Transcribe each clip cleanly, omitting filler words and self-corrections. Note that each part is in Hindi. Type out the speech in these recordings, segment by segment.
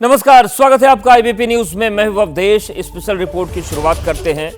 नमस्कार, स्वागत है आपका आईबीपी न्यूज में। मैं हूं अवधेश। स्पेशल रिपोर्ट की शुरुआत करते हैं।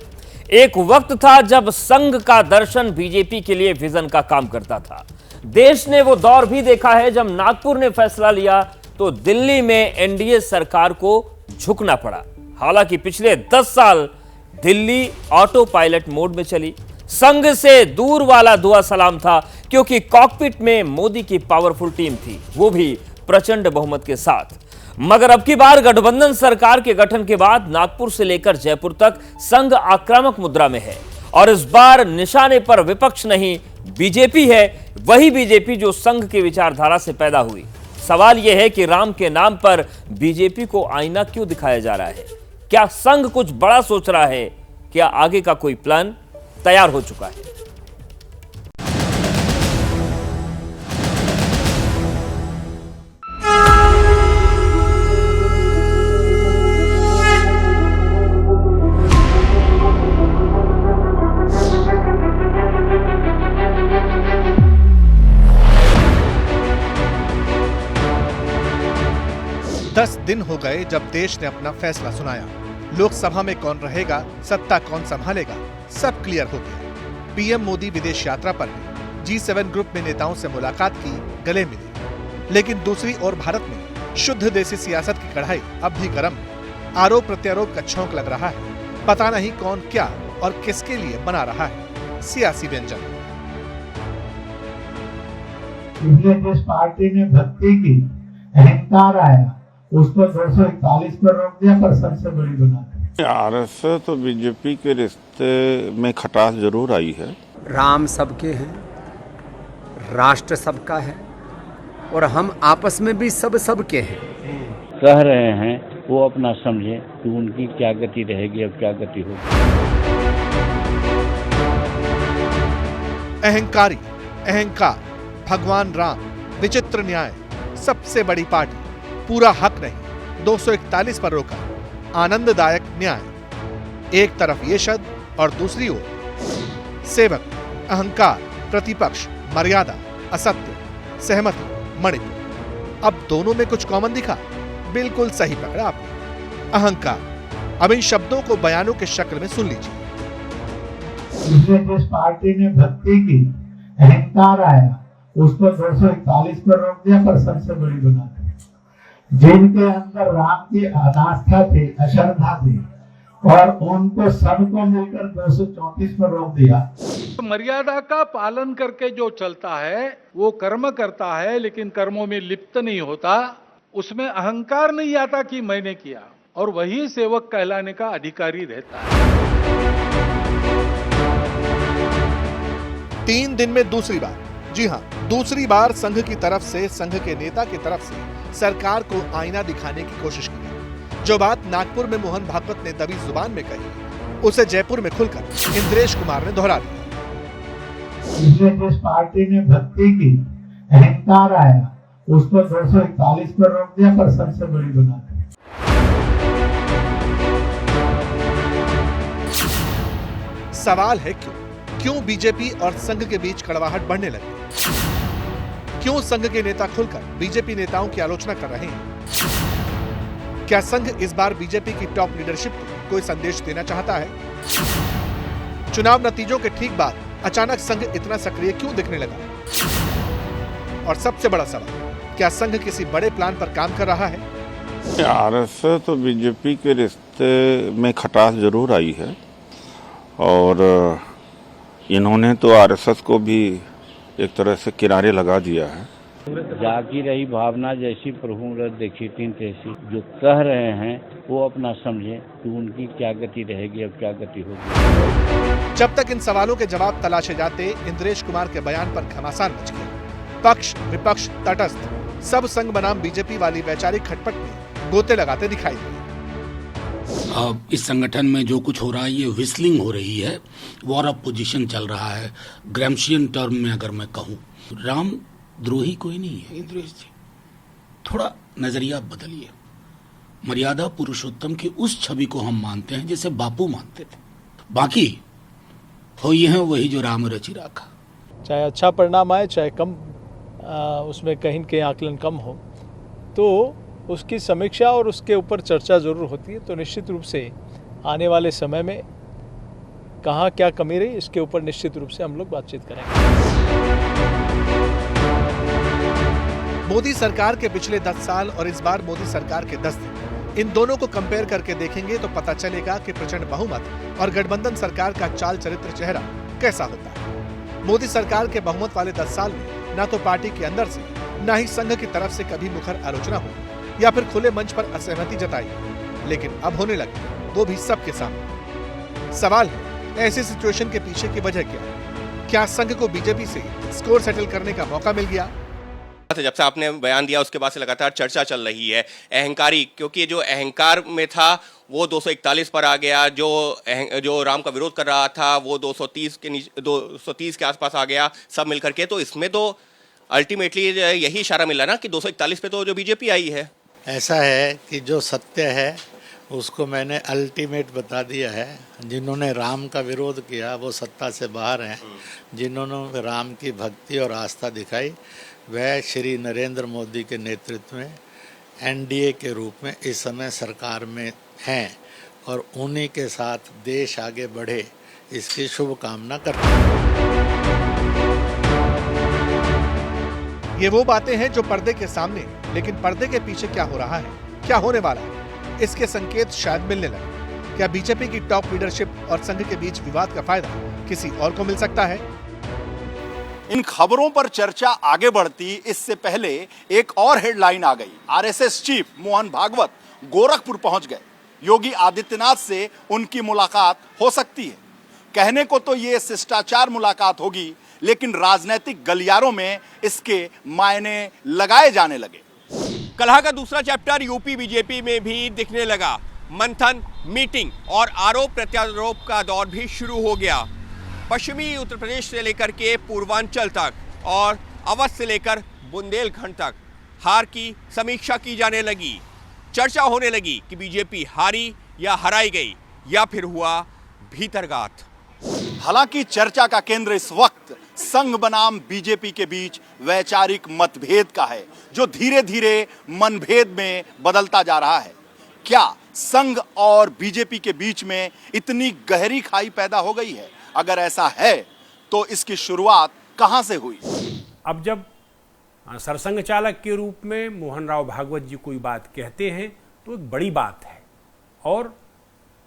एक वक्त था जब संघ का दर्शन बीजेपी के लिए विजन का काम करता था। देश ने वो दौर भी देखा है जब नागपुर ने फैसला लिया तो दिल्ली में एनडीए सरकार को झुकना पड़ा। हालांकि पिछले 10 साल दिल्ली ऑटो पायलट मोड में चली। संघ से दूर वाला दुआ सलाम था, क्योंकि कॉकपिट में मोदी की पावरफुल टीम थी, वो भी प्रचंड बहुमत के साथ। मगर अब की बार गठबंधन सरकार के गठन के बाद नागपुर से लेकर जयपुर तक संघ आक्रामक मुद्रा में है, और इस बार निशाने पर विपक्ष नहीं बीजेपी है। वही बीजेपी जो संघ की विचारधारा से पैदा हुई। सवाल यह है कि राम के नाम पर बीजेपी को आईना क्यों दिखाया जा रहा है? क्या संघ कुछ बड़ा सोच रहा है? क्या आगे का कोई प्लान तैयार हो चुका है? 10 दिन हो गए जब देश ने अपना फैसला सुनाया। लोकसभा में कौन रहेगा, सत्ता कौन संभालेगा, सब क्लियर हो गया। पीएम मोदी विदेश यात्रा पर गए, G7 ग्रुप में नेताओं से मुलाकात की, गले मिले। लेकिन दूसरी ओर भारत में शुद्ध देसी सियासत की कढ़ाई अब भी गर्म है। आरोप प्रत्यारोप का छौंक लग रहा है। पता नहीं कौन क्या और किसके लिए बना रहा है सियासी व्यंजन। जिस पार्टी ने भक्ति की, अहंकार आया, उसको 241 पर रोक दिया, पर सबसे बड़ी बना दी। आरएसएस तो बीजेपी के रिश्ते में खटास जरूर आई है। राम सबके हैं, राष्ट्र सबका है, और हम आपस में भी सबके हैं। कह रहे हैं वो अपना समझे कि उनकी क्या गति रहेगी, अब क्या गति होगी। अहंकारी, अहंकार, भगवान राम, विचित्र न्याय, सबसे बड़ी पार्टी, पूरा हक नहीं, 241 पर रोका, आनंददायक न्याय। एक तरफ ये शब्द और दूसरी ओर सेवक, अहंकार, प्रतिपक्ष, मर्यादा, असत्य, सहमति, मणिपुर। अब दोनों में कुछ कॉमन दिखा। बिल्कुल सही पकड़ा आपने, अहंकार। अब इन शब्दों को बयानों के शक्ल में सुन लीजिए। जिस पार्टी ने भक्ति की, अहंकार आया, उसको 241 पर रोक दिया, पर सबसे बड़ी बना दी। जिनके अंदर राम की अनास्था थी, अश्रद्धा थी, और उनको सबको मिलकर 234 पर रोक दिया। मर्यादा का पालन करके जो चलता है वो कर्म करता है, लेकिन कर्मों में लिप्त नहीं होता। उसमें अहंकार नहीं आता कि मैंने किया, और वही सेवक कहलाने का अधिकारी रहता है। 3 दिन में दूसरी बार, जी हाँ, दूसरी बार संघ की तरफ से, संघ के नेता की तरफ से सरकार को आईना दिखाने की कोशिश की। जो बात नागपुर में मोहन भागवत ने दबी जुबान में कही, उसे जयपुर में खुलकर इंद्रेश कुमार ने दोहरा दिया। जिस पार्टी ने भक्ति की, अहंकार आया, उसको 241 पर रोक दिया, पर सबसे बड़ी बना दी। सवाल है क्यों बीजेपी और संघ के बीच कड़वाहट बढ़ने लगी? क्यों संघ के नेता खुलकर बीजेपी नेताओं की आलोचना कर रहे हैं? क्या संघ इस बार बीजेपी की टॉप लीडरशिप को कोई संदेश देना चाहता है? चुनाव नतीजों के ठीक बाद अचानक संघ इतना सक्रिय क्यों दिखने लगा? और सबसे बड़ा सवाल, क्या संघ किसी बड़े प्लान पर काम कर रहा है? आरएसएस तो बीजेपी के रिश्ते में खटास जरूर आई है, और इन्होंने तो आरएसएस को भी एक तरह से किनारे लगा दिया है। जागी रही भावना जैसी प्रभु रथ देखी तीन तैसी। जो कह रहे हैं वो अपना समझे कि उनकी क्या गति रहेगी, अब क्या गति होगी। जब तक इन सवालों के जवाब तलाशे जाते, इंद्रेश कुमार के बयान पर घमासान मच गया। पक्ष विपक्ष तटस्थ सब संघ बनाम बीजेपी वाली वैचारिक खटपट में गोते लगाते दिखाई दिए। अब इस संगठन में जो कुछ हो रहा है, ये विस्लिंग हो रही है, वॉर ऑफ पोजीशन चल रहा है। ग्रैम्शियन टर्म में अगर मैं कहूँ, राम द्रोही कोई नहीं है इंद्रेश जी। थोड़ा नजरिया बदलिए। मर्यादा पुरुषोत्तम की उस छवि को हम मानते हैं जैसे बापू मानते थे। बाकी हो ये हैं वही जो राम रचि राखा। चाहे अच्छा परिणाम आए, चाहे कम उसमें कहीं के आकलन कम हो, तो उसकी समीक्षा और उसके ऊपर चर्चा ज़रूर होती है। तो निश्चित रूप से आने वाले समय में कहाँ क्या कमी रही, इसके ऊपर निश्चित रूप से हम लोग बातचीत करेंगे। मोदी सरकार के पिछले 10 साल और इस बार मोदी सरकार के 10 दिन, इन दोनों को कंपेयर करके देखेंगे तो पता चलेगा कि प्रचंड बहुमत और गठबंधन सरकार का चाल चरित्र चेहरा कैसा होता है। मोदी सरकार के बहुमत वाले 10 साल में न तो पार्टी के अंदर से न ही संघ की तरफ से कभी मुखर आलोचना हो या फिर खुले मंच पर असहमति जताई, लेकिन अब होने लगी, वो भी सबके सामने। सवाल है, ऐसी सिचुएशन के पीछे की वजह क्या संघ को बीजेपी से स्कोर सेटल करने का मौका मिल गया? जब से आपने बयान दिया उसके बाद से लगातार चर्चा चल रही है अहंकारी, क्योंकि जो अहंकार में था वो 241 पर आ गया, जो राम का विरोध कर रहा था वो 230 के आसपास आ गया, सब मिलकर के। तो इसमें तो अल्टीमेटली यही इशारा मिला ना कि 241 पे तो जो बीजेपी आई है। ऐसा है कि जो सत्य है उसको मैंने अल्टीमेट बता दिया है। जिन्होंने राम का विरोध किया वो सत्ता से बाहर हैं, जिन्होंने राम की भक्ति और आस्था दिखाई वह श्री नरेंद्र मोदी के नेतृत्व में एनडीए के रूप में इस समय सरकार में हैं और उन्हीं के साथ देश आगे बढ़े, इसकी शुभकामना करते हैं। ये वो बातें हैं जो पर्दे के सामने, लेकिन पर्दे के पीछे क्या हो रहा है, क्या होने वाला है, इसके संकेत शायद मिलने लगे। क्या बीजेपी की टॉप लीडरशिप और संघ के बीच विवाद का फायदा किसी और को मिल सकता है? इन खबरों पर चर्चा आगे बढ़ती इससे पहले एक और हेडलाइन आ गई। आरएसएस चीफ मोहन भागवत गोरखपुर पहुंच गए। योगी आदित्यनाथ से उनकी मुलाकात हो सकती है। कहने को तो ये शिष्टाचार मुलाकात होगी, लेकिन राजनीतिक गलियारों में इसके मायने लगाए जाने लगे। कलह का दूसरा चैप्टर यूपी बीजेपी में भी दिखने लगा। मंथन, मीटिंग और आरोप प्रत्यारोप का दौर भी शुरू हो गया। पश्चिमी उत्तर प्रदेश से लेकर के पूर्वांचल तक और अवध से लेकर बुंदेलखंड तक हार की समीक्षा की जाने लगी। चर्चा होने लगी कि बीजेपी हारी या हराई गई या फिर हुआ भीतरघात। हालांकि चर्चा का केंद्र इस वक्त संघ बनाम बीजेपी के बीच वैचारिक मतभेद का है, जो धीरे धीरे मनभेद में बदलता जा रहा है। क्या संघ और बीजेपी के बीच में इतनी गहरी खाई पैदा हो गई है? अगर ऐसा है तो इसकी शुरुआत कहां से हुई? अब जब सरसंघ चालक के रूप में मोहन राव भागवत जी कोई बात कहते हैं तो एक बड़ी बात है और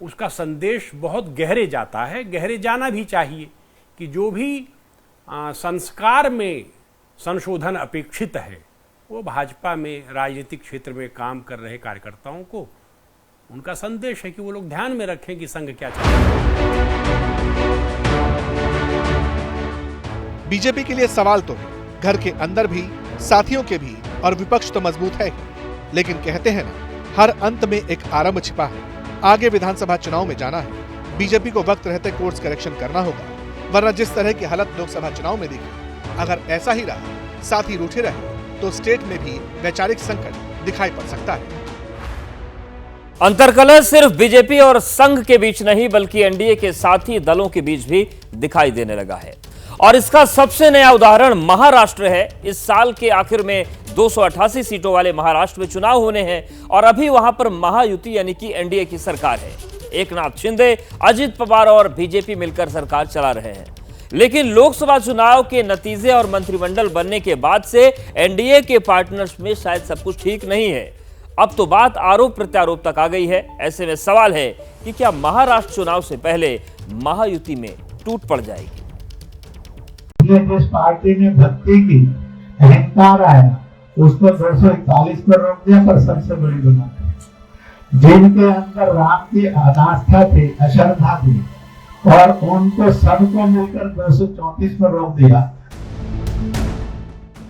उसका संदेश बहुत गहरे जाता है, गहरे जाना भी चाहिए कि जो भी संस्कार में संशोधन अपेक्षित है वो भाजपा में राजनीतिक क्षेत्र में काम कर रहे कार्यकर्ताओं को उनका संदेश है कि वो लोग ध्यान में रखें कि संघ क्या चाहता है। बीजेपी के लिए सवाल तो है, घर के अंदर भी, साथियों के भी, और विपक्ष तो मजबूत है ही। लेकिन कहते हैं ना, हर अंत में एक आरंभ छिपा है। आगे विधानसभा चुनाव में जाना है, बीजेपी को वक्त रहते कोर्स करेक्शन करना होगा, वरना जिस तरह की हालत लोकसभा चुनाव में दिखी, अगर ऐसा ही रहा, साथी रूठे रहे, तो स्टेट में भी वैचारिक संकट दिखाई पड़ सकता है। अंतर्कलह सिर्फ बीजेपी और संघ के बीच नहीं बल्कि एनडीए के साथी दलों के बीच भी दिखाई देने लगा है और इसका सबसे नया उदाहरण महाराष्ट्र है। इस साल के आखिर में 288 सीटों वाले महाराष्ट्र में चुनाव होने हैं और अभी वहां पर महायुति यानी कि एनडीए की सरकार है। एकनाथ शिंदे, अजित पवार और बीजेपी मिलकर सरकार चला रहे हैं। लेकिन लोकसभा चुनाव के नतीजे और मंत्रिमंडल बनने के बाद से एनडीए के पार्टनर्स में शायद सब कुछ ठीक नहीं है। अब तो बात आरोप प्रत्यारोप तक आ गई है। ऐसे में सवाल है कि क्या महाराष्ट्र चुनाव से पहले महायुति में टूट पड़ जाएगी? जिस पार्टी ने भक्ति की, अहंकार आया, उसको 241 पर रोक दिया, पर सबसे बड़ी बना दी। जिनके अंदर राम की आस्था थी, अश्रद्धा थी, और उनको सबको मिलकर 234 पर रोक दिया।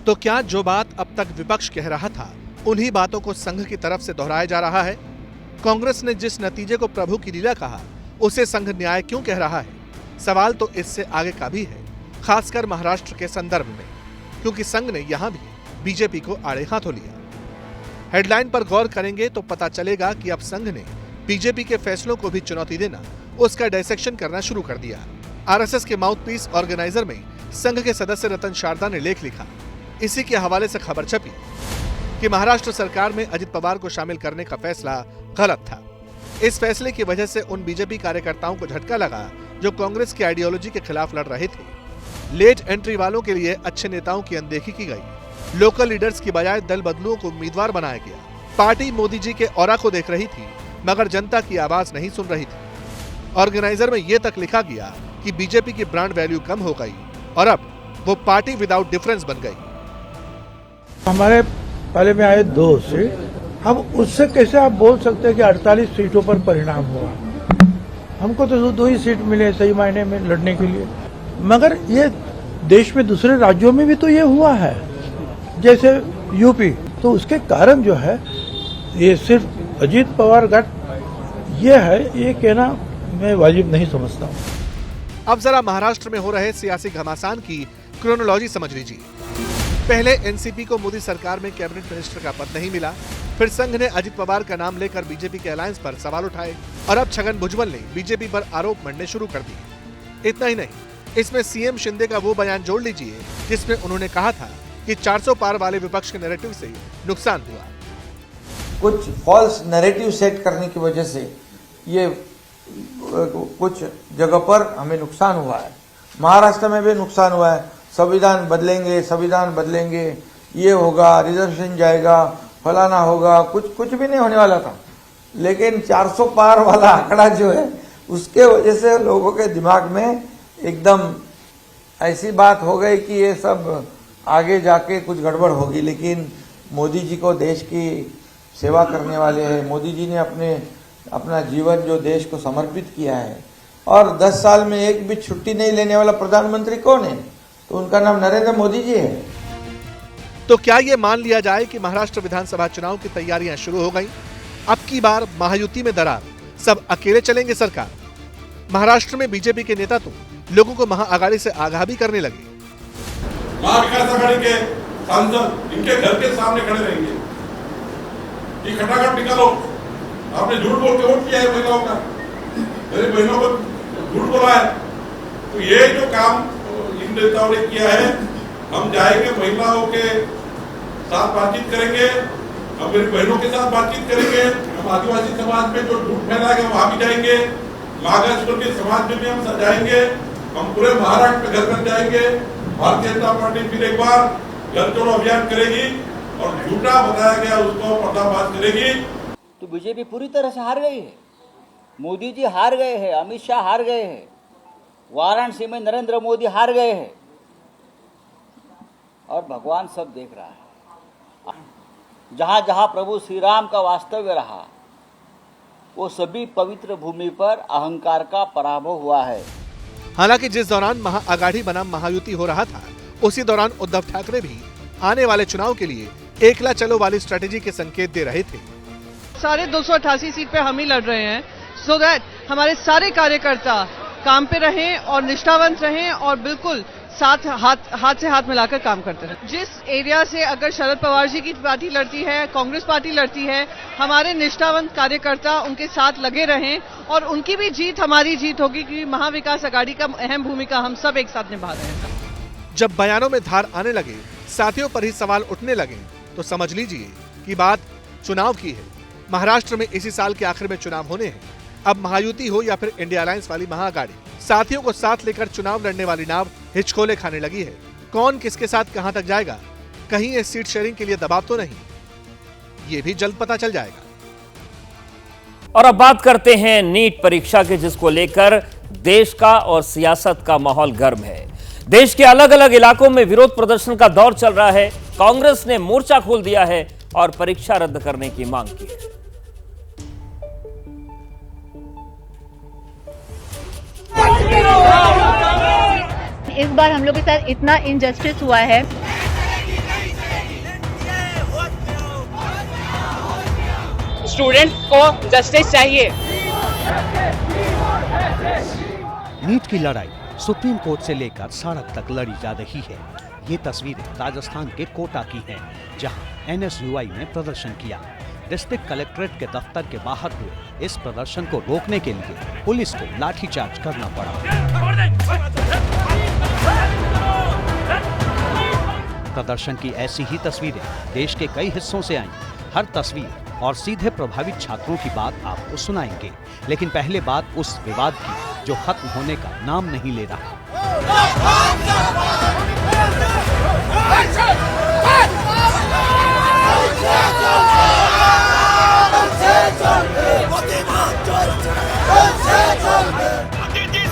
तो क्या जो बात अब तक विपक्ष कह रहा था, उन्हीं बातों को संघ की तरफ से दोहराया जा रहा है? कांग्रेस ने जिस नतीजे को प्रभु की लीला कहा, उसे संघ न्याय क्यों कह रहा है? सवाल तो इससे आगे का भी है, खासकर महाराष्ट्र के संदर्भ में, क्योंकि संघ ने यहां भी बीजेपी को आड़े हाथों लिया। हेडलाइन पर गौर करेंगे तो पता चलेगा कि अब संघ ने बीजेपी के फैसलों को भी चुनौती देना, उसका डायसेक्शन करना शुरू कर दिया। आरएसएस के माउथपीस ऑर्गेनाइजर में संघ के सदस्य रतन शारदा ने लेख लिखा। इसी के हवाले से खबर छपी कि महाराष्ट्र सरकार में अजित पवार को शामिल करने का फैसला गलत था। इस फैसले की वजह से उन बीजेपी कार्यकर्ताओं को झटका लगा जो कांग्रेस की आइडियोलॉजी के खिलाफ लड़ रहे थे। लेट एंट्री वालों के लिए अच्छे नेताओं की अनदेखी की गई। लोकल लीडर्स की बजाय दल बदलुओं को उम्मीदवार बनाया गया। पार्टी मोदी जी के ऑरा को देख रही थी, मगर जनता की आवाज नहीं सुन रही थी। ऑर्गेनाइजर में यह तक लिखा गया कि बीजेपी की ब्रांड वैल्यू कम हो गई और अब वो पार्टी विदाउट डिफरेंस बन गई। हमारे पहले में आए 2 सीट, अब उससे कैसे आप बोल सकते हैं कि 48 सीटों पर परिणाम हुआ। हमको तो 2 ही सीट मिले सही मायने में लड़ने के लिए, मगर ये देश में दूसरे राज्यों में भी तो ये हुआ है, जैसे यूपी। तो उसके कारण जो है ये सिर्फ अजीत पवार गठ ये है, ये कहना मैं वाजिब नहीं समझता हूँ। अब जरा महाराष्ट्र में हो रहे सियासी घमासान की क्रोनोलॉजी समझ लीजिए। पहले एनसीपी को मोदी सरकार में कैबिनेट मिनिस्टर का पद नहीं मिला, फिर संघ ने अजित पवार का नाम लेकर बीजेपी के अलायंस पर सवाल उठाए और अब छगन भुजबल ने बीजेपी पर आरोप मढ़ने शुरू कर दिए। इतना ही नहीं, इसमें सीएम शिंदे का वो बयान जोड़ लीजिए जिसमें उन्होंने कहा था कि 400 पार वाले विपक्ष के नैरेटिव से नुकसान हुआ। कुछ फॉल्स नैरेटिव सेट करने की वजह से ये कुछ जगह पर हमें नुकसान हुआ है। महाराष्ट्र में भी नुकसान हुआ है। संविधान बदलेंगे, ये होगा, रिजर्वेशन जाएगा, फलाना होगा, कुछ भी नहीं होने वाला था। लेकिन 400 पार वाला आंकड़ा जो है उसके वजह से लोगों के दिमाग में एकदम ऐसी बात हो गई कि ये सब आगे जाके कुछ गड़बड़ होगी। लेकिन मोदी जी को देश की सेवा करने वाले हैं। मोदी जी ने अपना जीवन जो देश को समर्पित किया है, और 10 साल में एक भी छुट्टी नहीं लेने वाला प्रधानमंत्री कौन है? तो उनका नाम नरेंद्र मोदी जी है। तो क्या ये मान लिया जाए कि महाराष्ट्र विधानसभा चुनाव की तैयारियां शुरू हो गईं? अब की बार महायुति में दरार, सब अकेले चलेंगे सरकार। महाराष्ट्र में बीजेपी के नेता तो लोगों को महाआघाड़ी से आगाह भी करने लगे। महाविकास आघाड़ी के सांसद इनके घर के सामने खड़े रहेंगे, ये खटाखट निकालो, आपने झूठ बोल के वोट किया है महिलाओं का, मेरी बहनों को झूठ बोला है। तो ये जो काम इन नेताओं ने किया है, हम जाएंगे महिलाओं के साथ बातचीत करेंगे, हम मेरी बहनों के साथ बातचीत करेंगे, हम आदिवासी समाज में जो झूठ फैला है वहां भी जाएंगे, महाराष्ट्र के समाज में भी हम जाएंगे, हम पूरे महाराष्ट्र में घर घर जाएंगे। भारतीय जनता पार्टी फिर एक बार घर छोड़ो अभियान करेगी और झूठा बताया गया उसको पर्दाफाश करेगी। तो बीजेपी पूरी तरह से हार गई है। मोदी जी हार गए हैं, अमित शाह हार गए हैं, वाराणसी में नरेंद्र मोदी हार गए हैं, और भगवान सब देख रहा है। जहां जहां प्रभु श्री राम का वास्तव्य रहा, वो सभी पवित्र भूमि पर अहंकार का पराभव हुआ है। हालांकि जिस दौरान महाआघाड़ी बनाम महायुति हो रहा था, उसी दौरान उद्धव ठाकरे भी आने वाले चुनाव के लिए एकला चलो वाली स्ट्रेटेजी के संकेत दे रहे थे। सारे 288 सीट पे हम ही लड़ रहे हैं, सो दैट हमारे सारे कार्यकर्ता काम पे रहें और निष्ठावंत रहें और बिल्कुल हाथ से हाथ मिलाकर काम करते रहे। जिस एरिया से अगर शरद पवार जी की पार्टी लड़ती है, कांग्रेस पार्टी लड़ती है, हमारे निष्ठावंत कार्यकर्ता उनके साथ लगे रहें और उनकी भी जीत हमारी जीत होगी, क्योंकि महाविकास आघाड़ी का अहम भूमिका हम सब एक साथ निभा रहे हैं। जब बयानों में धार आने लगे, साथियों पर ही सवाल उठने लगे, तो समझ लीजिए कि बात चुनाव की है। महाराष्ट्र में इसी साल के आखिर में चुनाव होने हैं। अब महायुति हो या फिर इंडिया अलायंस वाली महाआघाड़ी, साथियों को साथ लेकर चुनाव लड़ने वाली नाव हिचकोले खाने लगी है। कौन किसके साथ कहां तक जाएगा, कहीं ये सीट शेयरिंग के लिए दबाव तो नहीं, ये भी जल्द पता चल जाएगा। और अब बात करते हैं नीट परीक्षा के, जिसको लेकर देश का और सियासत का माहौल गर्म है। देश के अलग अलग इलाकों में विरोध प्रदर्शन का दौर चल रहा है। कांग्रेस ने मोर्चा खोल दिया है और परीक्षा रद्द करने की मांग की है। इस बार हम लोग के साथ इतना इनजस्टिस हुआ है। स्टूडेंट्स को जस्टिस चाहिए। नीट की लड़ाई सुप्रीम कोर्ट से लेकर सड़क तक लड़ी जा रही है। ये तस्वीरें राजस्थान के कोटा की हैं, जहां एनएसयूआई ने प्रदर्शन किया। डिस्ट्रिक्ट कलेक्ट्रेट के दफ्तर के बाहर हुए इस प्रदर्शन को रोकने के लिए पुलिस को लाठीचार्ज करना पड़ा। प्रदर्शन की ऐसी ही तस्वीरें देश के कई हिस्सों से आई। हर तस्वीर और सीधे प्रभावित छात्रों की बात आपको सुनाएंगे, लेकिन पहले बात उस विवाद की जो खत्म होने का नाम नहीं ले रहा।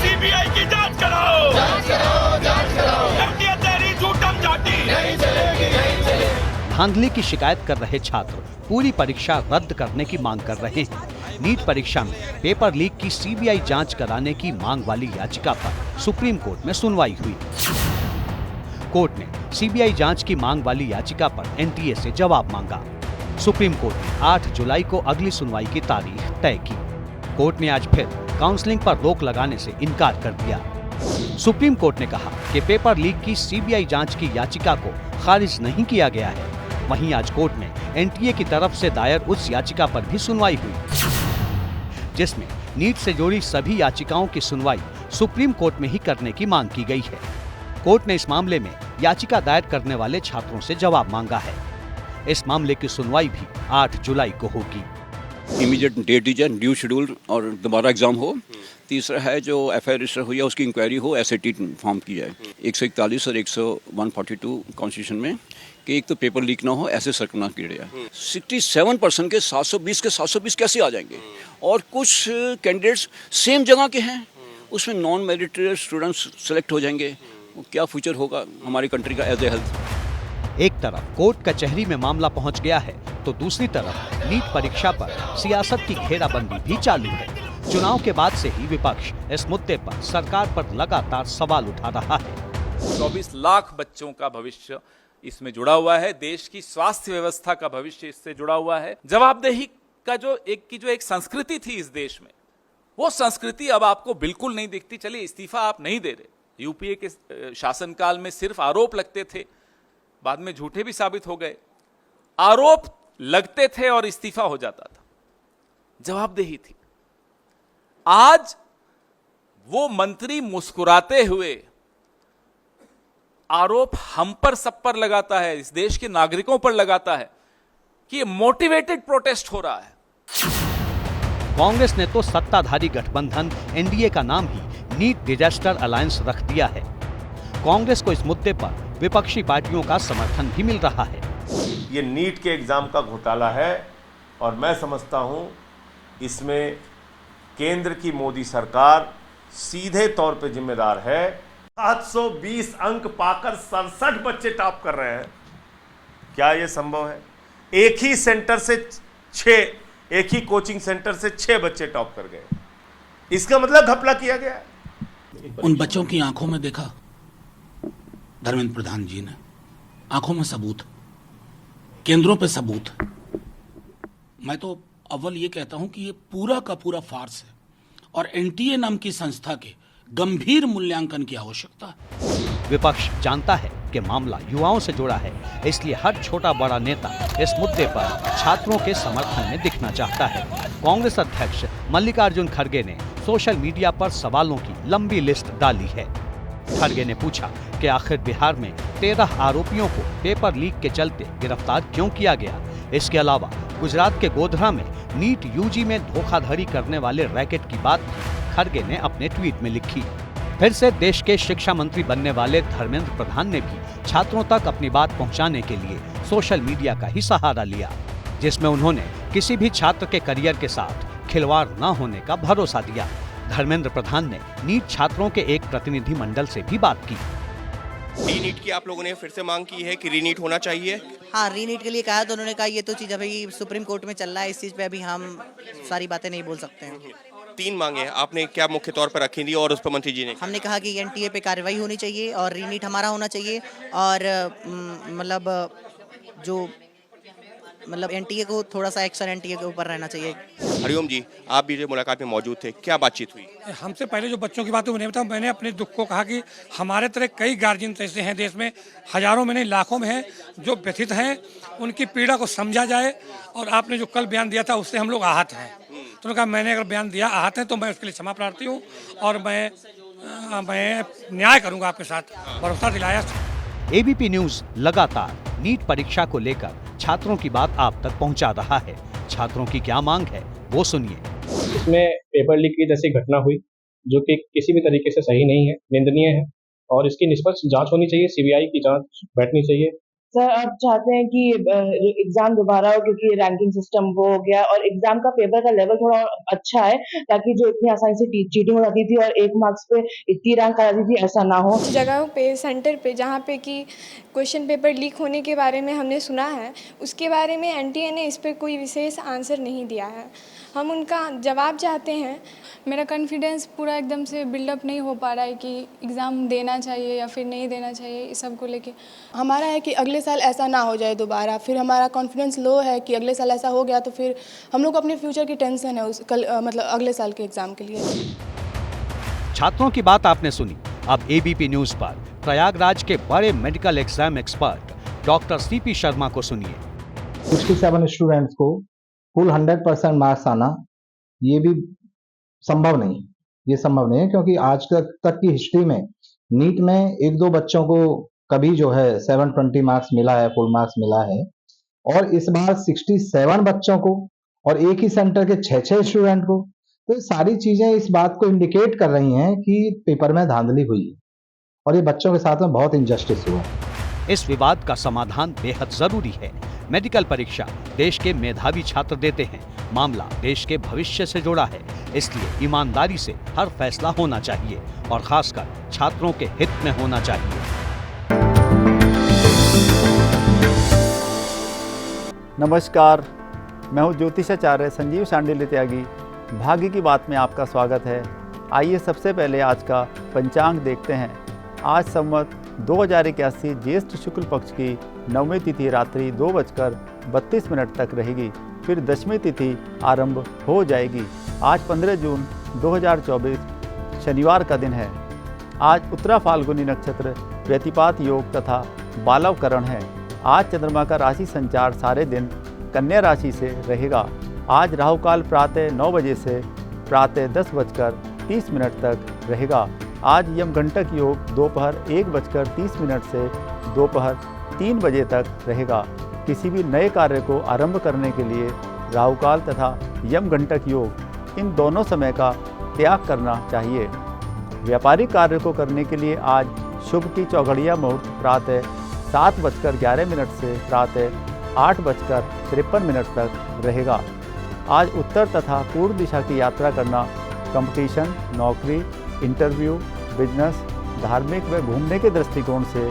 सीबीआई की जांच कराओ, जांच कराओ, जांच कराओ। तेरी झूठम झाटी नहीं चलेगी, नहीं चलेगी। धांधली की शिकायत कर रहे छात्र पूरी परीक्षा रद्द करने की मांग कर रहे हैं। नीट परीक्षा में पेपर लीक की सीबीआई जांच कराने की मांग वाली याचिका पर सुप्रीम कोर्ट में सुनवाई हुई। कोर्ट ने सीबीआई जांच की मांग वाली याचिका पर एनटीए से जवाब मांगा। सुप्रीम कोर्ट ने 8 जुलाई को अगली सुनवाई की तारीख तय की। कोर्ट ने आज फिर काउंसलिंग पर रोक लगाने से इनकार कर दिया। सुप्रीम कोर्ट ने कहा कि पेपर लीक की सीबीआई जांच की याचिका को खारिज नहीं किया गया है। वहीं आज कोर्ट में एनटीए की तरफ से दायर उस याचिका पर भी सुनवाई हुई, जिसमें नीट से जुड़ी सभी याचिकाओं की सुनवाई सुप्रीम कोर्ट में ही करने की मांग की गई है। कोर्ट ने इस मामले में याचिका दायर करने वाले छात्रों से जवाब मांगा है। इस मामले की सुनवाई भी 8 जुलाई को होगी। इमीडिएट डेट दी जाए, ड्यू शेड्यूल और दोबारा एग्जाम हो। तीसरा है जो एफआईआर रजिस्टर हुई है उसकी इंक्वायरी हो, एसआईटी फॉर्म की जाए। 141 और 142 कॉन्स्टिट्यूशन में कि एक तो पेपर लीक ना हो, ऐसे सर्कुलर किया जाए। 67% के 720 के 720 कैसे आ जाएंगे? और कुछ कैंडिडेट्स सेम जगह के हैं, उसमें नॉन मेरिटरी स्टूडेंट्स सेलेक्ट हो जाएंगे। क्या फ्यूचर होगा हमारी कंट्री का एज ए हेल्थ? एक तरफ कोर्ट कचहरी में मामला पहुंच गया है, तो दूसरी तरफ नीट परीक्षा पर सियासत की घेराबंदी भी चालू है। चुनाव के बाद से ही विपक्ष इस मुद्दे पर सरकार पर लगातार सवाल उठा रहा है। 24 लाख बच्चों का भविष्य इसमें जुड़ा हुआ है। देश की स्वास्थ्य व्यवस्था का भविष्य इससे जुड़ा हुआ है। जवाबदेही का जो एक संस्कृति थी इस देश में, वो संस्कृति अब आपको बिल्कुल नहीं दिखती। चलिए, इस्तीफा आप नहीं दे रहे। यूपीए के शासनकाल में सिर्फ आरोप लगते थे, बाद में झूठे भी साबित हो गए। आरोप लगते थे और इस्तीफा हो जाता था, जवाबदेही थी। आज वो मंत्री मुस्कुराते हुए आरोप हम पर सब पर लगाता है, इस देश के नागरिकों पर लगाता है कि ये मोटिवेटेड प्रोटेस्ट हो रहा है। कांग्रेस ने तो सत्ताधारी गठबंधन एनडीए का नाम ही नीट डिजास्टर अलायंस रख दिया है। कांग्रेस को इस मुद्दे पर विपक्षी पार्टियों का समर्थन भी मिल रहा है। ये नीट के एग्जाम का घोटाला है और मैं समझता हूं इसमें केंद्र की मोदी सरकार सीधे तौर पे जिम्मेदार है। 720 अंक पाकर 67 बच्चे टॉप कर रहे हैं। क्या ये संभव है? एक ही सेंटर से 6, एक ही कोचिंग सेंटर से 6 बच्चे टॉप कर गए। इसका मतलब घपला किया गया है। उन बच्चों की आंखों में देखा धर्मेंद्र प्रधान जी ने, आंखों में सबूत, केंद्रों पे सबूत। मैं तो अव्वल ये कहता हूं कि ये पूरा का पूरा फार्स है और एनटीए नाम की संस्था के गंभीर मूल्यांकन की आवश्यकता है। विपक्ष जानता है कि मामला युवाओं से जुड़ा है, इसलिए हर छोटा बड़ा नेता इस मुद्दे पर छात्रों के समर्थन में दिखना चाहता है। कांग्रेस अध्यक्ष मल्लिकार्जुन खड़गे ने सोशल मीडिया पर सवालों की लंबी लिस्ट डाली है। खड़गे ने पूछा कि आखिर बिहार में 13 आरोपियों को पेपर लीक के चलते गिरफ्तार क्यों किया गया। इसके अलावा गुजरात के गोधरा में नीट यूजी में धोखाधड़ी करने वाले रैकेट की बात भी खड़गे ने अपने ट्वीट में लिखी। फिर से देश के शिक्षा मंत्री बनने वाले धर्मेंद्र प्रधान ने भी छात्रों तक अपनी बात पहुंचाने के लिए सोशल मीडिया का ही सहारा लिया, जिसमें उन्होंने किसी भी छात्र के करियर के साथ खिलवाड़ न होने का भरोसा दिया। धर्मेंद्र प्रधान ने नीट छात्रों के एक प्रतिनिधि मंडल से भी बात की। रीनीट की आप लोगों ने फिर से मांग की है कि रीनीट होना चाहिए? हाँ, रीनीट के लिए कहा तो उन्होंने कहा ये तो चीज़ अभी सुप्रीम कोर्ट में चल रहा है, इस चीज़ पे अभी हम सारी बातें नहीं बोल सकते हैं। 3 मांगे आपने क्या मुख्य तौर पर रखी थी और उस पर मंत्री जी ने? हमने कहा कि एनटीए पे कार्रवाई होनी चाहिए और रीनीट हमारा होना चाहिए और मतलब एनटीए को थोड़ा सा एक्शन एनटीए के ऊपर रहना चाहिए। हरिओम जी, आप भी जो मुलाकात में मौजूद थे, क्या बातचीत हुई? हमसे पहले जो बच्चों की बात हुई उन्हें बताया, मैंने अपने दुख को कहा कि हमारे तरह कई गार्जियन ऐसे हैं देश में, हजारों में नहीं लाखों में हैं जो व्यथित हैं, उनकी पीड़ा को समझा जाए। और आपने जो कल बयान दिया था उससे हम लोग आहत हैं। तो उन्होंने कहा मैंने अगर बयान दिया आहत है तो मैं उसके लिए क्षमा प्रार्थी हूँ और मैं न्याय करूँगा, आपके साथ भरोसा दिलाया। एबीपी न्यूज लगातार नीट परीक्षा को लेकर छात्रों की बात आप तक पहुंचा रहा है। छात्रों की क्या मांग है वो सुनिए। इसमें पेपर लीक की जैसी घटना हुई जो कि किसी भी तरीके से सही नहीं है, निंदनीय है और इसकी निष्पक्ष जांच होनी चाहिए, सीबीआई की जांच बैठनी चाहिए। सर आप चाहते हैं कि एग्जाम दोबारा हो क्योंकि रैंकिंग सिस्टम वो हो गया और एग्जाम का पेपर का लेवल थोड़ा अच्छा है ताकि जो इतनी आसानी से चीटिंग हो जाती थी और 1 मार्क्स पे इतनी रैंक आ जाती थी ऐसा ना हो। जगहों पे सेंटर पे जहाँ पे कि क्वेश्चन पेपर लीक होने के बारे में हमने सुना है, उसके बारे में एनटीए ने इस पर कोई विशेष आंसर नहीं दिया है। हम उनका जवाब चाहते हैं। मेरा कॉन्फिडेंस पूरा एकदम से बिल्डअप नहीं हो पा रहा है कि एग्ज़ाम देना चाहिए या फिर नहीं देना चाहिए, इस सब को लेके हमारा है कि अगले साल ऐसा ना हो जाए दोबारा। फिर हमारा कॉन्फिडेंस लो है कि अगले साल ऐसा हो गया तो फिर हम लोग अपने फ्यूचर की टेंशन है मतलब अगले साल के एग्ज़ाम के लिए। छात्रों की बात आपने सुनी। अब एबीपी न्यूज पर प्रयागराज के बड़े medical exam expert doctor CP Sharma को सुनिए। 67 स्टूडेंट्स को फुल 100% मार्क्स आना ये भी संभव नहीं, ये संभव नहीं है क्योंकि आज तक की हिस्ट्री में नीट में 1-2 बच्चों को कभी जो है 720 मार्क्स मिला है, फुल मार्क्स मिला है और इस बार 67 बच्चों को और एक ही सेंटर के 6-6 स्टूडेंट को, तो ये सारी चीजें इस बात को इंडिकेट कर रही हैं कि पेपर में धांधली हुई है और ये बच्चों के साथ में बहुत इनजस्टिस हुआ। इस विवाद का समाधान बेहद जरूरी है। मेडिकल परीक्षा देश के मेधावी छात्र देते हैं। मामला देश के भविष्य से जुड़ा है, इसलिए ईमानदारी से हर फैसला होना चाहिए और खासकर छात्रों के हित में होना चाहिए। नमस्कार, मैं हूँ ज्योतिषाचार्य संजीव शांडिल्य त्यागी। भाग्य की बात में आपका स्वागत है। आइए सबसे पहले आज का पंचांग देखते हैं। आज संवत 2081 ज्येष्ठ शुक्ल पक्ष की 9वीं तिथि रात्रि 2:32 तक रहेगी, फिर 10वीं तिथि आरंभ हो जाएगी। आज 15 जून 2024 शनिवार का दिन है। आज उत्तरा फाल्गुनी नक्षत्र, व्यतिपात योग तथा बालवकरण है। आज चंद्रमा का राशि संचार सारे दिन कन्या राशि से रहेगा। आज राहुकाल प्रातः 9 बजे से प्रातः 10:30 तक रहेगा। आज यमघंटक योग दोपहर 1:30 से दोपहर 3 बजे तक रहेगा। किसी भी नए कार्य को आरंभ करने के लिए राहुकाल तथा यमघंटक योग इन दोनों समय का त्याग करना चाहिए। व्यापारिक कार्य को करने के लिए आज शुभ की चौघड़िया मुहूर्त प्रातः 7:11 से प्रातः 8:53 तक रहेगा। आज उत्तर तथा पूर्व दिशा की यात्रा करना कंपटीशन, नौकरी, इंटरव्यू, बिजनेस, धार्मिक व घूमने के दृष्टिकोण से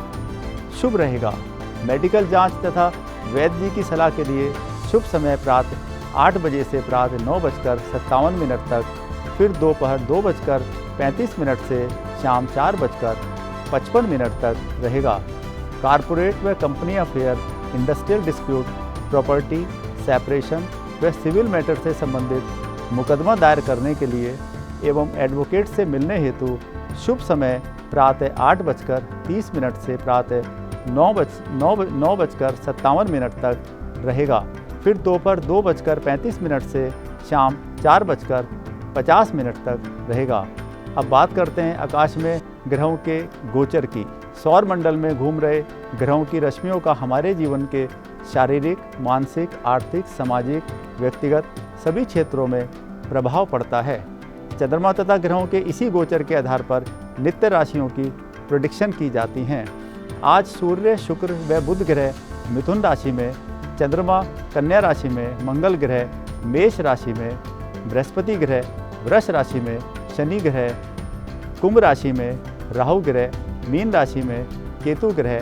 शुभ रहेगा। मेडिकल जांच तथा वैद्य जी की सलाह के लिए शुभ समय प्रातः 8 बजे से प्रातः 9:57 तक, फिर दोपहर 2:35 से शाम 4:55 तक रहेगा। कारपोरेट व company affair, industrial dispute, property, separation व सिविल मैटर से संबंधित मुकदमा दायर करने के लिए एवं एडवोकेट से मिलने हेतु शुभ समय प्रातः 8:30 से प्रातः 9:57 तक रहेगा। फिर दोपहर 2:35 से शाम 4:50 तक रहेगा। अब बात करते हैं आकाश में ग्रहों के गोचर की। सौर मंडल में घूम रहे ग्रहों की रश्मियों का हमारे जीवन के शारीरिक, मानसिक, आर्थिक, सामाजिक, व्यक्तिगत सभी क्षेत्रों में प्रभाव पड़ता है। चंद्रमा तथा ग्रहों के इसी गोचर के आधार पर नित्य राशियों की प्रेडिक्शन की जाती हैं। आज सूर्य, शुक्र व बुध ग्रह मिथुन राशि में, चंद्रमा कन्या राशि में, मंगल ग्रह मेष राशि में, बृहस्पति ग्रह वृष राशि में, शनि ग्रह कुंभ राशि में, राहु ग्रह मीन राशि में, केतु ग्रह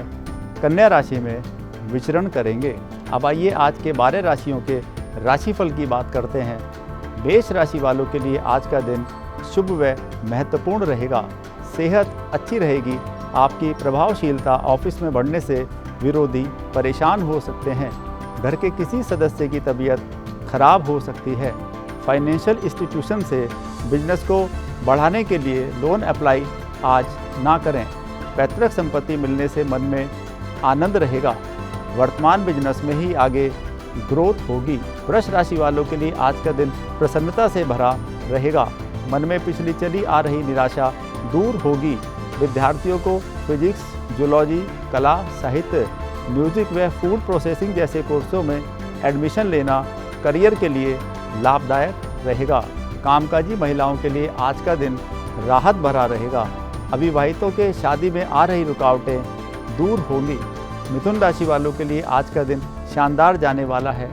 कन्या राशि में विचरण करेंगे। अब आइए आज के 12 राशियों के राशिफल की बात करते हैं। मेष राशि वालों के लिए आज का दिन शुभ व महत्वपूर्ण रहेगा। सेहत अच्छी रहेगी। आपकी प्रभावशीलता ऑफिस में बढ़ने से विरोधी परेशान हो सकते हैं। घर के किसी सदस्य की तबीयत खराब हो सकती है। फाइनेंशियल इंस्टीट्यूशन से बिजनेस को बढ़ाने के लिए लोन अप्लाई आज ना करें। पैतृक संपत्ति मिलने से मन में आनंद रहेगा। वर्तमान बिजनेस में ही आगे ग्रोथ होगी। वृष राशि वालों के लिए आज का दिन प्रसन्नता से भरा रहेगा। मन में पिछली चली आ रही निराशा दूर होगी। विद्यार्थियों को फिजिक्स, जूलॉजी, कला, साहित्य, म्यूजिक व फूड प्रोसेसिंग जैसे कोर्सों में एडमिशन लेना करियर के लिए लाभदायक रहेगा। कामकाजी महिलाओं के लिए आज का दिन राहत भरा रहेगा। अविवाहितों के शादी में आ रही रुकावटें दूर होंगी। मिथुन राशि वालों के लिए आज का दिन शानदार जाने वाला है।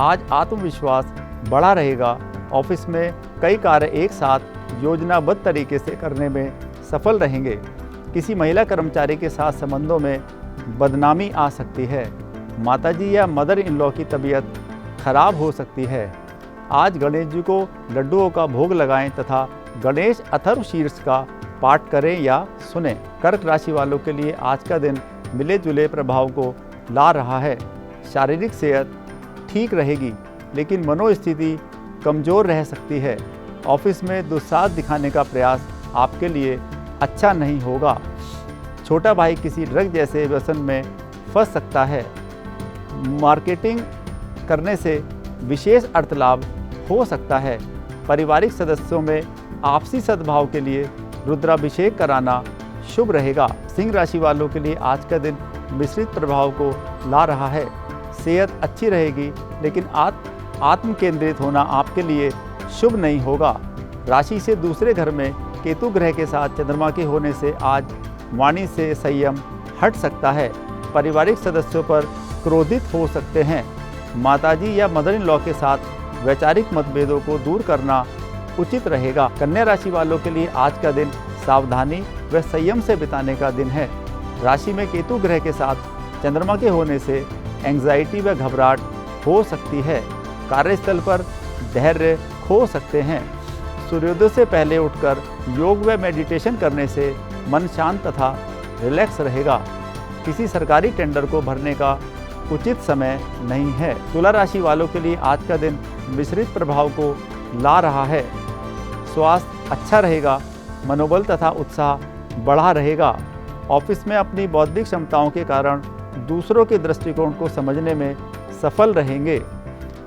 आज आत्मविश्वास बढ़ा रहेगा। ऑफिस में कई कार्य एक साथ योजनाबद्ध तरीके से करने में सफल रहेंगे। किसी महिला कर्मचारी के साथ संबंधों में बदनामी आ सकती है। माताजी या मदर इन लॉ की तबीयत खराब हो सकती है। आज गणेश जी को लड्डुओं का भोग लगाएं तथा गणेश अथर्व शीर्ष का पाठ करें या सुनें। कर्क राशि वालों के लिए आज का दिन मिले जुले प्रभाव को ला रहा है। शारीरिक सेहत ठीक रहेगी, लेकिन मनोस्थिति कमज़ोर रह सकती है। ऑफिस में दुस्साहस दिखाने का प्रयास आपके लिए अच्छा नहीं होगा। छोटा भाई किसी ड्रग जैसे व्यसन में फंस सकता है। मार्केटिंग करने से विशेष अर्थ लाभ हो सकता है। पारिवारिक सदस्यों में आपसी सद्भाव के लिए रुद्राभिषेक कराना शुभ रहेगा। सिंह राशि वालों के लिए आज का दिन मिश्रित प्रभाव को ला रहा है। सेहत अच्छी रहेगी, लेकिन आत्म केंद्रित होना आपके लिए शुभ नहीं होगा। राशि से दूसरे घर में केतु ग्रह के साथ चंद्रमा के होने से आज वाणी से संयम हट सकता है। पारिवारिक सदस्यों पर क्रोधित हो सकते हैं। माताजी या मदर इन लॉ के साथ वैचारिक मतभेदों को दूर करना उचित रहेगा। कन्या राशि वालों के लिए आज का दिन सावधानी व संयम से बिताने का दिन है। राशि में केतु ग्रह के साथ चंद्रमा के होने से एंग्जाइटी व घबराहट हो सकती है। कार्यस्थल पर धैर्य खो सकते हैं। सूर्योदय से पहले उठकर योग व मेडिटेशन करने से मन शांत तथा रिलैक्स रहेगा। किसी सरकारी टेंडर को भरने का उचित समय नहीं है। तुला राशि वालों के लिए आज का दिन मिश्रित प्रभाव को ला रहा है। स्वास्थ्य अच्छा रहेगा। मनोबल तथा उत्साह बढ़ा रहेगा। ऑफिस में अपनी बौद्धिक क्षमताओं के कारण दूसरों के दृष्टिकोण को समझने में सफल रहेंगे।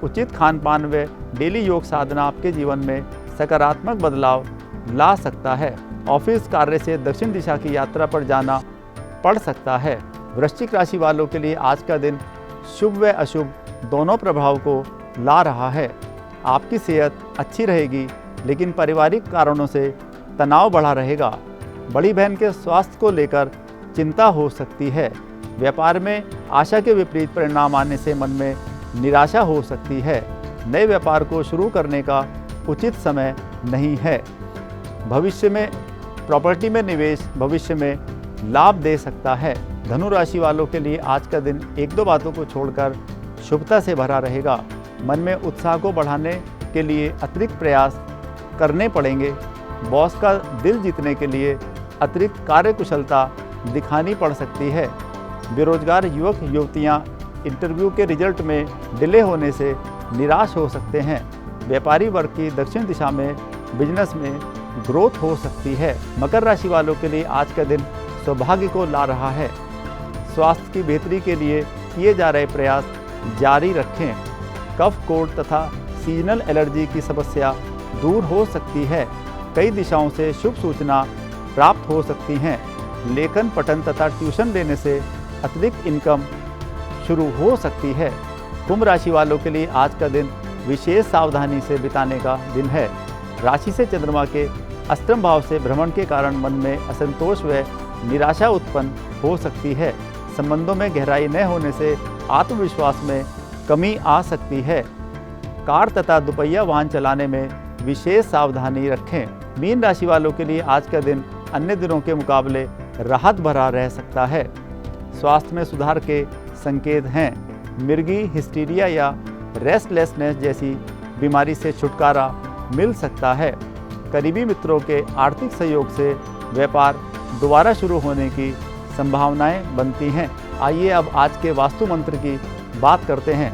उचित खान पान व डेली योग साधना आपके जीवन में सकारात्मक बदलाव ला सकता है। ऑफिस कार्य से दक्षिण दिशा की यात्रा पर जाना पड़ सकता है। वृश्चिक राशि वालों के लिए आज का दिन शुभ व अशुभ दोनों प्रभाव को ला रहा है। आपकी सेहत अच्छी रहेगी, लेकिन पारिवारिक कारणों से तनाव बढ़ा रहेगा। बड़ी बहन के स्वास्थ्य को लेकर चिंता हो सकती है। व्यापार में आशा के विपरीत परिणाम आने से मन में निराशा हो सकती है। नए व्यापार को शुरू करने का उचित समय नहीं है। भविष्य में प्रॉपर्टी में निवेश भविष्य में लाभ दे सकता है। धनु राशि वालों के लिए आज का दिन एक दो बातों को छोड़कर शुभता से भरा रहेगा। मन में उत्साह को बढ़ाने के लिए अतिरिक्त प्रयास करने पड़ेंगे। बॉस का दिल जीतने के लिए अतिरिक्त कार्यकुशलता दिखानी पड़ सकती है। बेरोजगार युवक युवतियां इंटरव्यू के रिजल्ट में डिले होने से निराश हो सकते हैं। व्यापारी वर्ग की दक्षिण दिशा में बिजनेस में ग्रोथ हो सकती है। मकर राशि वालों के लिए आज का दिन सौभाग्य को ला रहा है। स्वास्थ्य की बेहतरी के लिए किए जा रहे प्रयास जारी रखें। कफ कोल्ड तथा सीजनल एलर्जी की समस्या दूर हो सकती है। कई दिशाओं से शुभ सूचना प्राप्त हो सकती हैं। लेखन पठन तथा ट्यूशन लेने से अतिरिक्त इनकम शुरू हो सकती है। कुंभ राशि वालों के लिए आज का दिन विशेष सावधानी से बिताने का दिन है। राशि से चंद्रमा के अष्टम भाव से भ्रमण के कारण मन में असंतोष व निराशा उत्पन्न हो सकती है। संबंधों में गहराई न होने से आत्मविश्वास में कमी आ सकती है। कार तथा दुपहिया वाहन चलाने में विशेष सावधानी रखें। मीन राशि वालों के लिए आज का दिन अन्य दिनों के मुकाबले राहत भरा रह सकता है। स्वास्थ्य में सुधार के संकेत हैं। मिर्गी, हिस्टीरिया या रेस्टलेसनेस जैसी बीमारी से छुटकारा मिल सकता है। करीबी मित्रों के आर्थिक सहयोग से व्यापार दोबारा शुरू होने की संभावनाएं बनती हैं। आइए अब आज के वास्तु मंत्र की बात करते हैं।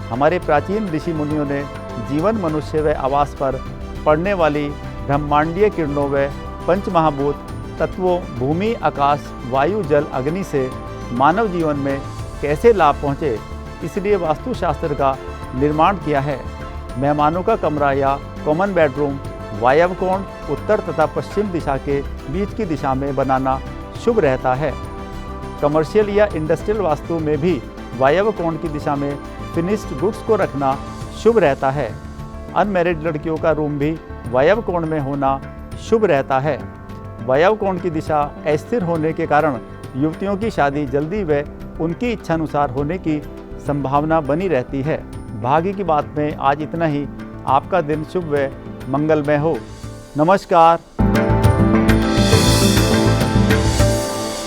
हमारे प्राचीन ऋषि मुनियों ने जीवन, मनुष्य व आवास पर पड़ने वाली ब्रह्मांडीय किरणों व पंचमहाभूत तत्वों भूमि, आकाश, वायु, जल, अग्नि से मानव जीवन में कैसे लाभ पहुँचे, इसलिए वास्तुशास्त्र का निर्माण किया है। मेहमानों का कमरा या कॉमन बेडरूम वायव्य कोण, उत्तर तथा पश्चिम दिशा के बीच की दिशा में बनाना शुभ रहता है। कमर्शियल या इंडस्ट्रियल वास्तु में भी वायव्य कोण की दिशा में फिनिश्ड गुड्स को रखना शुभ रहता है। अनमैरिड लड़कियों का रूम भी वायव्य कोण में होना शुभ रहता है। वायव्य कोण की दिशा अस्थिर होने के कारण युवतियों की शादी जल्दी व उनकी इच्छानुसार होने की संभावना बनी रहती है। भाग्य की बात में आज इतना ही। आपका दिन शुभ व मंगलमय हो। नमस्कार।